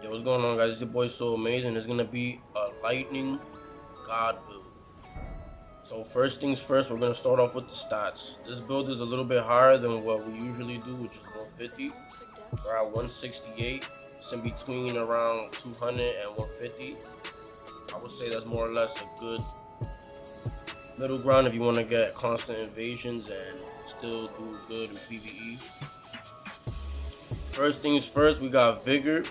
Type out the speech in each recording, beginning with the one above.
Yo, what's going on, guys? It's your boy Soo Amaziing. It's gonna be a lightning god build. So first things first, we're gonna start off with the stats. This build is a little bit higher than what we usually do, which is 150. We're at 168. It's in between around 200 and 150. I would say that's more or less a good middle ground if you want to get constant invasions and still do good in PvE. First things first, we got Vigor.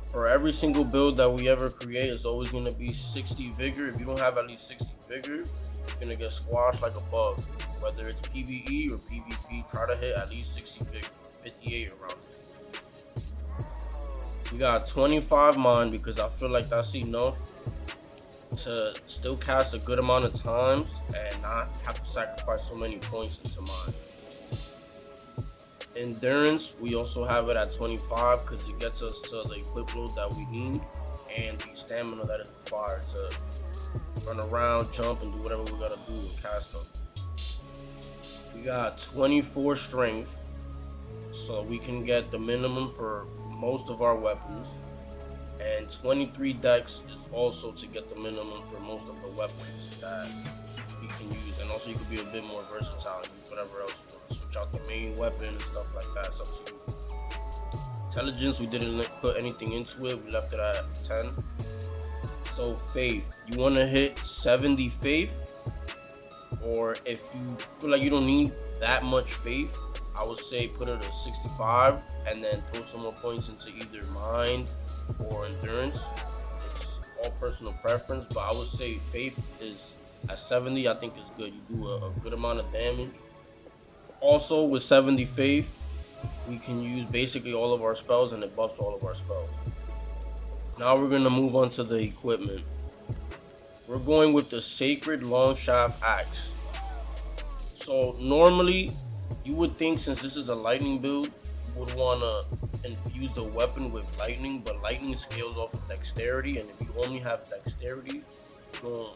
For every single build that we ever create, it's always going to be 60 vigor. If you don't have at least 60 vigor, you're going to get squashed like a bug. Whether it's PvE or PvP, try to hit at least 60 vigor, 58 around it. We got 25 mind because I feel like that's enough to still cast a good amount of times and not have to sacrifice so many points into mind. Endurance, we also have it at 25 because it gets us to the equip load that we need and the stamina that is required to run around, jump, and do whatever we gotta do and cast them. We got 24 strength, so we can get the minimum for most of our weapons, and 23 dex is also to get the minimum for most of the weapons that we can use, and also you can be a bit more versatile and use whatever else you want. Switch out the main weapon and stuff like that. It's up to you. Intelligence, we didn't put anything into it. We left it at 10. So faith, you want to hit 70 faith, or if you feel like you don't need that much faith, I would say put it at 65 and then throw some more points into either mind or endurance. It's all personal preference, but I would say faith is at 70, I think is good. You do a good amount of damage. Also, with 70 faith, we can use basically all of our spells and it buffs all of our spells. Now we're going to move on to the equipment. We're going with the Sacred Long Shaft Axe. So normally, you would think since this is a lightning build, you would want to infuse the weapon with lightning, but lightning scales off of dexterity, and if you only have dexterity, you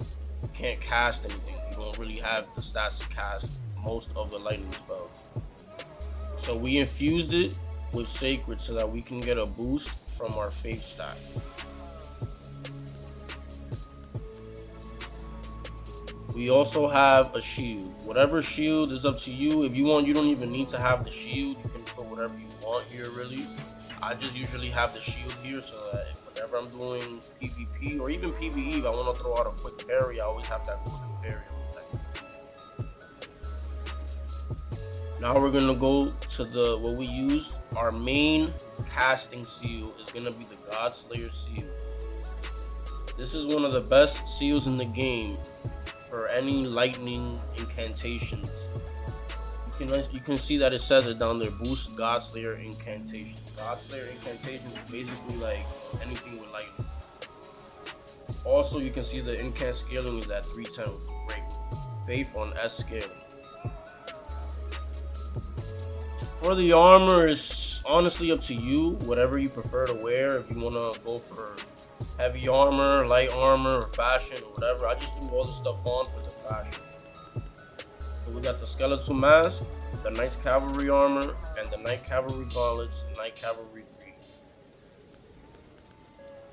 can't cast anything. You don't really have the stats to cast most of the lightning spells. So we infused it with Sacred so that we can get a boost from our faith stat. We also have a shield. Whatever shield is up to you. If you want, you don't even need to have the shield. You can put whatever you want here, really. I just usually have the shield here so that whenever I'm doing PvP or even PvE, if I want to throw out a quick parry, I always have that quick parry. Now we're gonna go to what we use. Our main casting seal is gonna be the Godslayer seal. This is one of the best seals in the game for any lightning incantations. You can see that it says it down there. Boost Godslayer incantation. Godslayer incantation is basically like anything with lightning. Also, you can see the incant scaling is at 310 with great faith on S scaling. For the armor, it's honestly up to you, whatever you prefer to wear. If you want to go for heavy armor, light armor, or fashion, or whatever, I just threw all the stuff on for the fashion. So we got the skeletal mask, the Knights Cavalry armor, and the Knight Cavalry gauntlets, and Knight Cavalry greaves.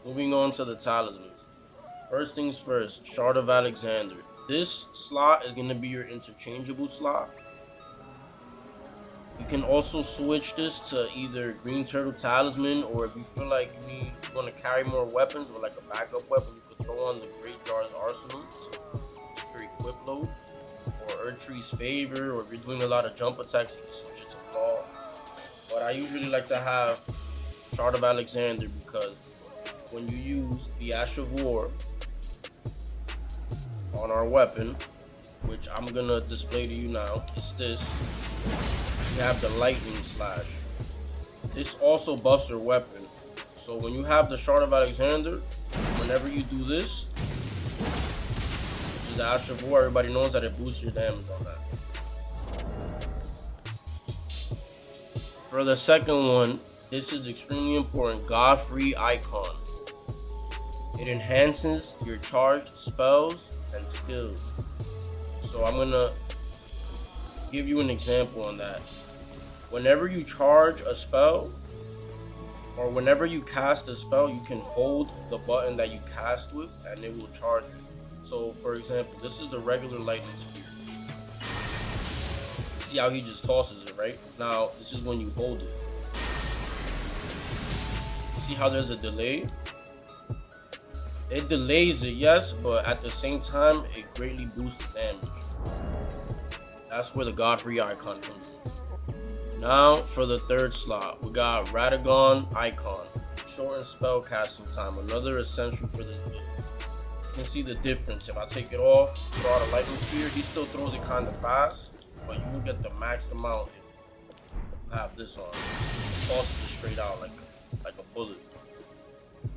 Moving on to the talismans. First things first, Shard of Alexander. This slot is going to be your interchangeable slot. You can also switch this to either Green Turtle Talisman, or if you feel like you want to carry more weapons or like a backup weapon, you could throw on the Great Jar's Arsenal, so it's your equip load, or Erdtree's Favor, or if you're doing a lot of jump attacks, you can switch it to Claw. But I usually like to have Shard of Alexander because when you use the Ash of War on our weapon, which I'm going to display to you now, it's this. You have the lightning slash. This also buffs your weapon. So when you have the Shard of Alexander, whenever you do this, which is the Ash of War, everybody knows that it boosts your damage on that. For the second one, this is extremely important. Godfrey Icon. It enhances your charged spells and skills. So I'm gonna give you an example on that. Whenever you charge a spell, or whenever you cast a spell, you can hold the button that you cast with and it will charge you. So for example, this is the regular lightning spear. See how he just tosses it, right? Now this is when you hold it. See how there's a delay? It delays it, yes, but at the same time, it greatly boosts the damage. That's where the Godfrey icon comes in. Now, for the third slot, we got Radagon icon. Shorten spell casting time, another essential for this build. You can see the difference. If I take it off, throw out a lightning spear, he still throws it kind of fast, but you will get the max amount if you have this on. It tosses it straight out like a bullet.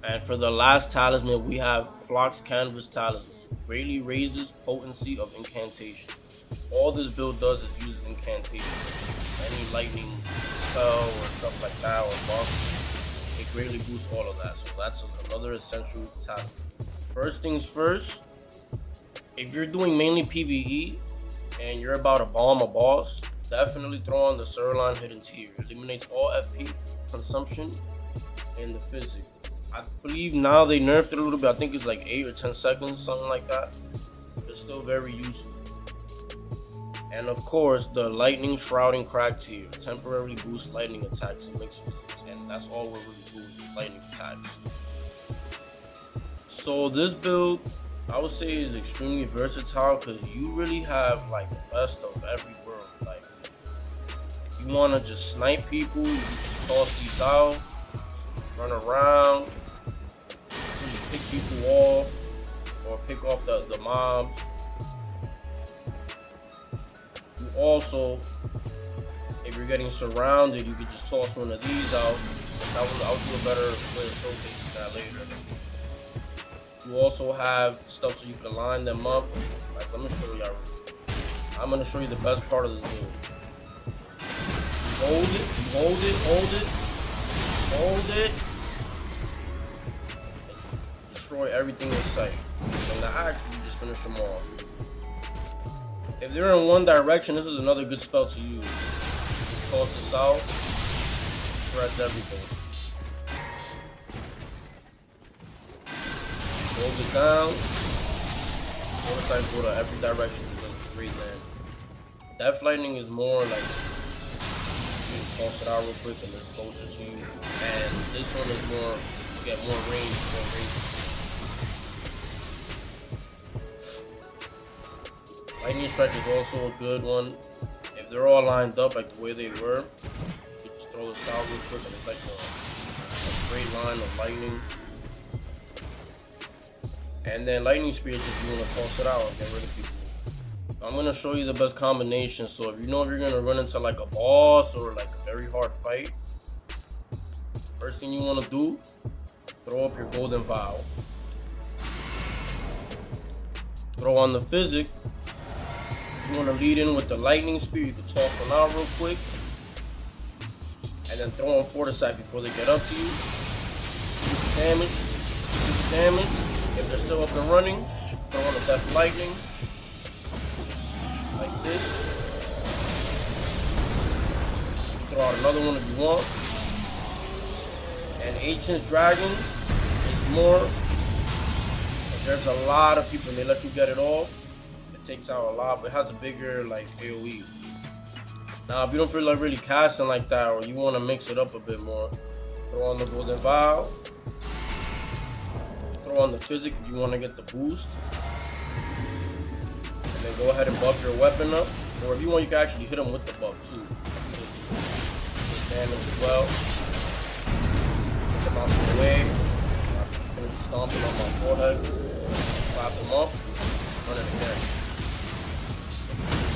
And for the last talisman, we have Flock's Canvas Talisman. Greatly raises potency of incantation. All this build does is uses incantation. Any lightning spell or stuff like that or buff, it greatly boosts all of that. So that's another essential talisman. First things first, if you're doing mainly PvE and you're about to bomb a boss, definitely throw on the Sirloin Hidden Tier. Eliminates all FP consumption and the Physick. I believe now they nerfed it a little bit. I think it's like 8 or 10 seconds, something like that. It's still very useful. And of course, the Lightning Shrouding Crack Tier. Temporarily boosts lightning attacks and mixed physics. And that's all we're really doing with lightning attacks. So this build, I would say, is extremely versatile because you really have like the best of every world. Like, if you want to just snipe people, you just toss these out. Run around, really pick people off, or pick off the mobs. You also, if you're getting surrounded, you could just toss one of these out. I'll do a better way of showcasing that later. You also have stuff so you can line them up. Like, let me show y'all. I'm gonna show you the best part of this build. Hold it, hold it, hold it. Hold it. Destroy everything in sight. And the axe, you just finish them off. If they're in one direction, this is another good spell to use. Toss this out. Shreds everything. Hold it down. Motorcycle go to every direction. Great land. Death Lightning is more like toss it out real quick and it's closer to you. And this one is more, you get more range, Lightning Strike is also a good one. If they're all lined up like the way they were, you just throw this out real quick and it's like a straight line of lightning. And then Lightning Spear is just you want to toss it out and get rid of people. I'm gonna show you the best combination. So if you know if you're gonna run into like a boss or like a very hard fight, first thing you wanna do, throw up your Golden Vial. Throw on the Physick. You wanna lead in with the Lightning Spear, you can toss one out real quick. And then throw on Fortisac before they get up to you. Shoot the damage, If they're still up and running, throw on the Death Lightning. Like this. Throw out another one if you want. And Ancient Dragon is more. If there's a lot of people and they let you get it off, it takes out a lot, but it has a bigger like AoE. Now if you don't feel like really casting like that or you want to mix it up a bit more, throw on the Golden Vial. Throw on the Physick if you want to get the boost. And then go ahead and buff your weapon up. Or if you want, you can actually hit them with the buff too. Just damage as well. Get them out of the way. Finish stomping on my forehead. Clap them up. Run it again.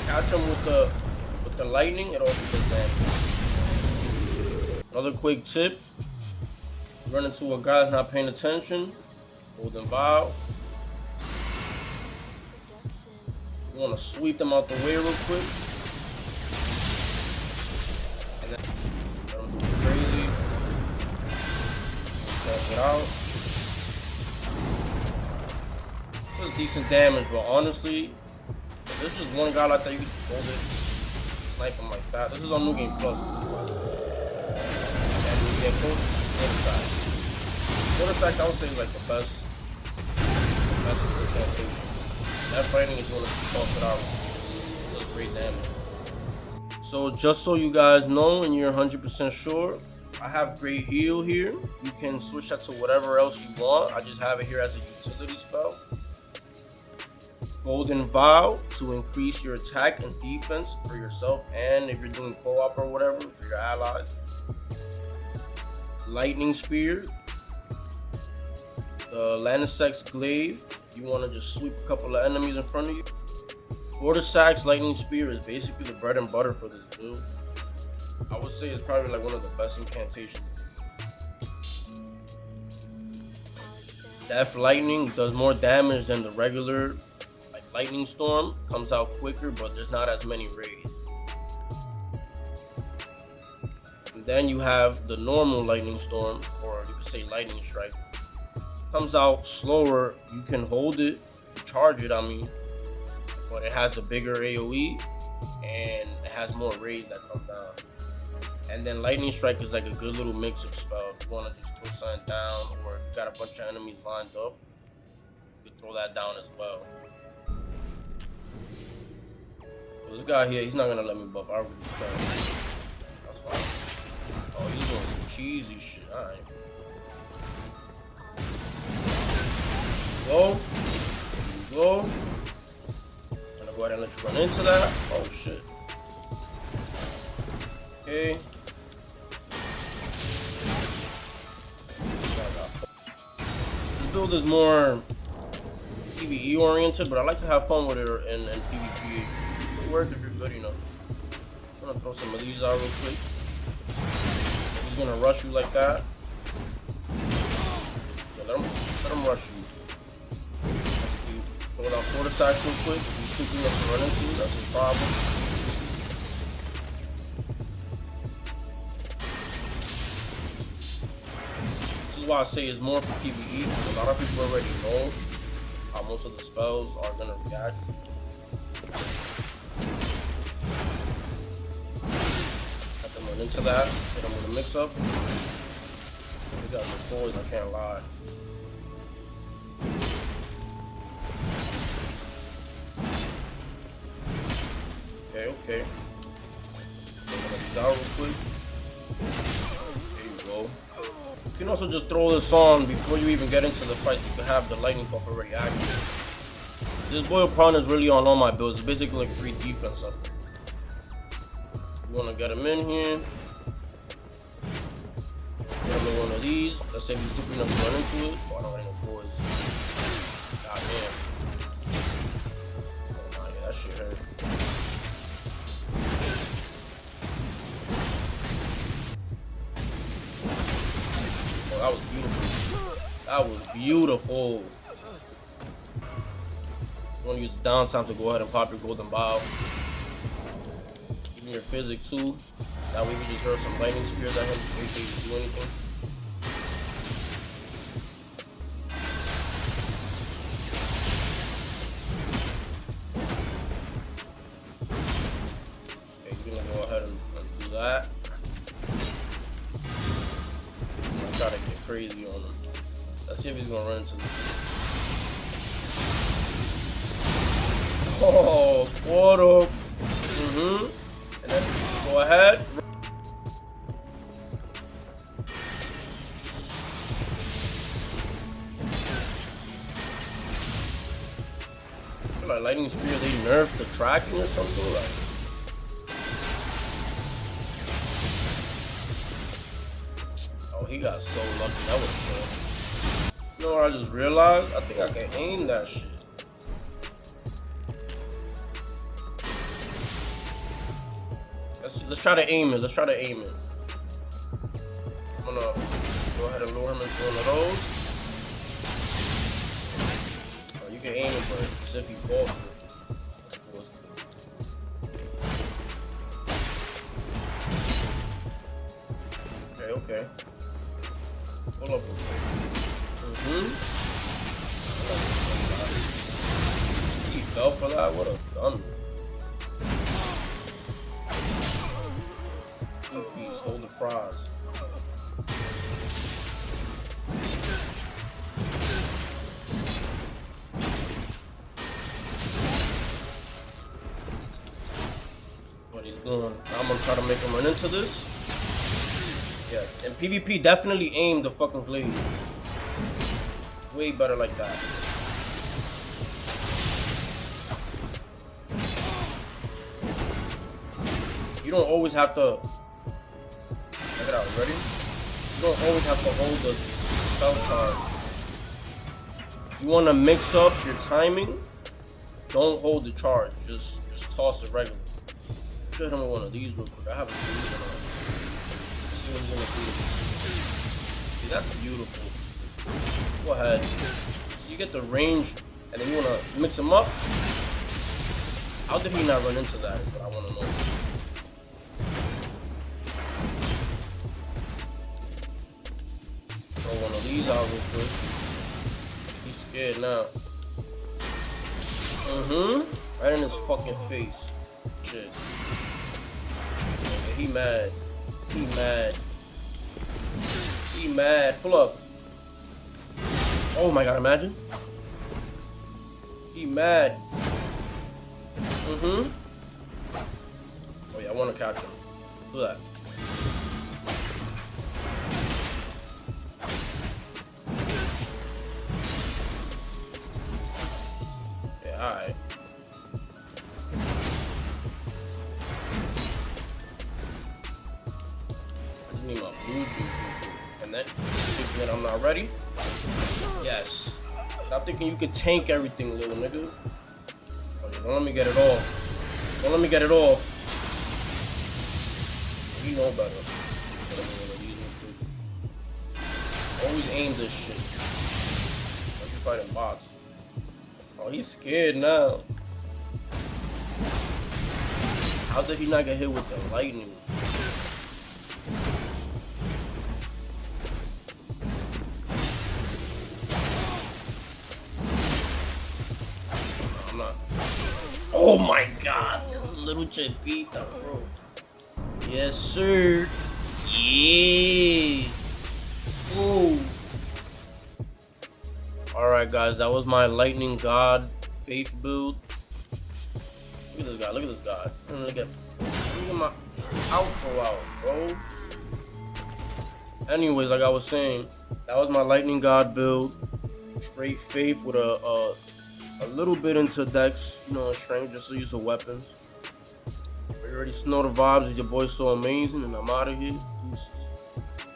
Catch them with the lightning, it also does damage. Another quick tip. Run into a guy that's not paying attention. Golden Vial. You want to sweep them out the way real quick. And then let them do crazy. Toss it out. This is decent damage, but honestly, if there's just one guy like that, you can just hold it, snipe him like that. This is on New Game Plus. And you get close. Quarter sack, I would say, is like the best incantation. That fighting is going to toss it out. It does great damage. So just so you guys know and you're 100% sure, I have Great Heal here. You can switch that to whatever else you want. I just have it here as a utility spell. Golden Vow to increase your attack and defense for yourself and if you're doing co-op or whatever for your allies. Lightning Spear. The Lanisex Glaive. You want to just sweep a couple of enemies in front of you. Fortisax Lightning Spear is basically the bread and butter for this build. I would say it's probably like one of the best incantations. Death Lightning does more damage than the regular like Lightning Storm. Comes out quicker, but there's not as many rays. And then you have the normal Lightning Storm, or you could say Lightning Strike. Comes out slower. You can hold it, charge it, I mean, but it has a bigger AoE and it has more rays that come down. And then Lightning Strike is like a good little mix-up spell. If you want to just throw something down, or you got a bunch of enemies lined up, you can throw that down as well. So this guy here, he's not gonna let me buff. I already can. That's fine. Oh, he's doing some cheesy shit. Alright. Go. Go. I'm gonna go ahead and let you run into that. Oh shit. Okay. This build is more PvE oriented, but I like to have fun with it in PvP. It works if you're good enough. I'm gonna throw some of these out real quick. He's gonna rush you like that. Yeah, let him rush you. Throw it out Fortisax real quick. If he's stupid enough to run into, that's his problem. This is why I say it's more for PvE, because a lot of people already know how most of the spells are gonna react. Have them run into that, hit them with a mix up. These guys are toys, I can't lie. Okay. I'm gonna do that real quick. There you go. You can also just throw this on before you even get into the fight. You can have the lightning buff already activated. This Boil Prawn is really on all my builds. It's basically like free defense up. You wanna get him in here. Get him in one of these. Let's say he's stupid enough to run into it. Oh, I don't have no boys. God damn. Oh my, yeah, that shit hurt. That was beautiful. That was beautiful. You want to use the downtime to go ahead and pop your Golden Bow. Even your Physick too. That way we just heard some lightning spears at him before he can do anything. Okay, you're gonna go ahead and do that. Try to get crazy on him. Let's see if he's gonna run into this. Oh, what up? And then go ahead. I feel like Lightning Spear, they nerfed the tracking or something like. He got so lucky. That was cool. You know what I just realized? I think I can aim that shit. Let's try to aim it. Let's try to aim it. I'm gonna go ahead and lure him into one of those. Oh, you can aim it, but it's if he falls. Okay. Hold up. He fell for that? What a gun. Two piece, hold the fries. going. I'm gonna try to make him run into this. Yeah, and PvP definitely aim the fucking blade. Way better like that. You don't always have to. Check it out, ready? You don't always have to hold the spell card. You want to mix up your timing. Don't hold the charge. Just toss it regular. Show him one of these real quick. I haven't seen it. Let's see what he's gonna do. See, that's beautiful. Go ahead. So you get the range, and then you want to mix them up. How did he not run into that? Is what I want to know. Throw one of these out real quick. He's scared now. Right in his fucking face. Shit. Okay, he mad. He mad. He mad. Pull up. Oh my god, imagine. He mad. Oh yeah, I want to catch him. Do that. Yeah, alright. I just need my blue juice. And then, thinking that I'm not ready. Yes. Stop thinking you can tank everything, little nigga. Okay, don't let me get it off. Don't let me get it off. You know better. Always aim this shit. Like you fighting bots. Oh, he's scared now. How did he not get hit with the lightning? I'm not. Oh my god, little chipita, bro. Yes, sir. Yeah. Ooh. Alright, guys, that was my Lightning God Faith build. Look at this guy, look at this guy. Look at my outro out, bro. Anyways, like I was saying, that was my Lightning God build. Straight Faith with a little bit into Dex, you know, strength, just to use the weapons. You already know the vibes. It's your boy Soo Amaziing, and I'm out of here.